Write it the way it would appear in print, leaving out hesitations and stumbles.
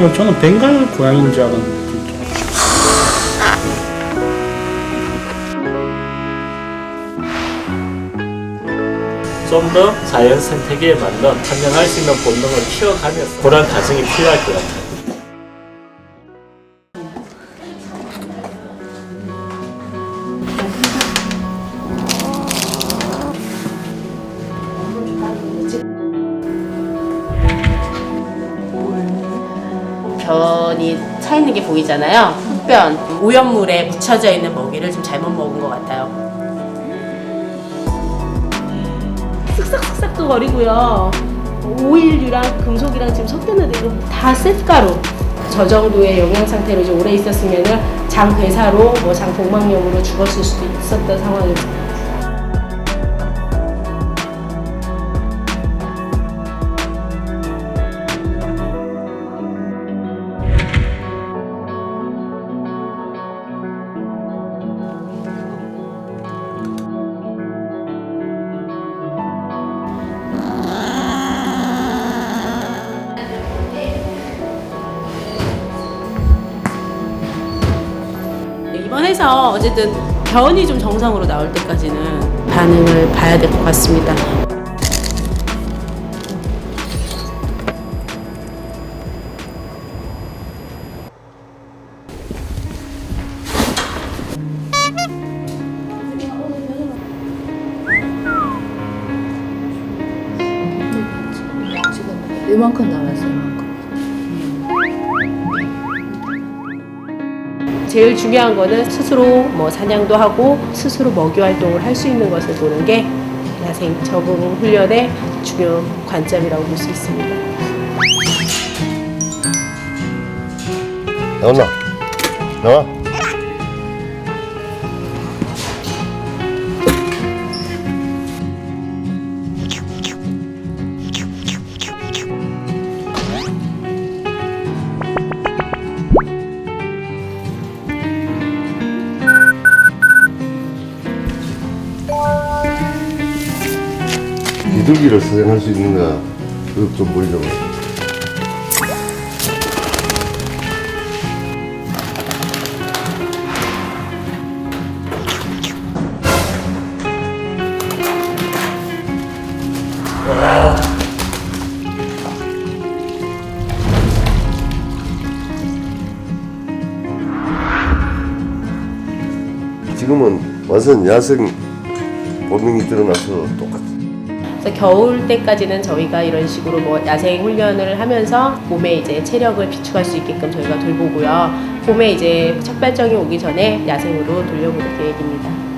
저는 벵갈 고양이인 줄 알았는데 진짜. 좀 더 자연 생태계에 맞는 환영할 수 있는 본능을 키워가면서 그런 과정이 필요할 것 같아요. 변이 차 있는 게 보이잖아요. 흑변, 오염물에 묻혀져 있는 먹이를 좀 잘못 먹은 것 같아요. 쓱싹쓱싹도 거리고요. 오일류랑 금속이랑 지금 섞였는데 이거 다 쇳가루. 저 정도의 영양 상태로 좀 오래 있었으면은 장 괴사로 장 복막염으로 죽었을 수도 있었던 상황입니다. 입원해서 어쨌든 변이 좀 정상으로 나올 때까지는 반응을 봐야 될 것 같습니다. 지금 이만큼 남았어요. 제일 중요한 거는 스스로 사냥도 하고 스스로 먹이 활동을 할 수 있는 것을 보는 게 야생 적응 훈련의 중요 관점이라고 볼 수 있습니다. 나온나? 나와? 비둘기를 사냥할 수 있는가? 그것 좀 보이려고. 지금은 완전 야생 본능이 드러나서 똑같아. 그래서 겨울 때까지는 저희가 이런 식으로 야생 훈련을 하면서 봄에 이제 체력을 비축할 수 있게끔 저희가 돌보고요. 봄에 이제 첫 발정이 오기 전에 야생으로 돌려보낼 계획입니다.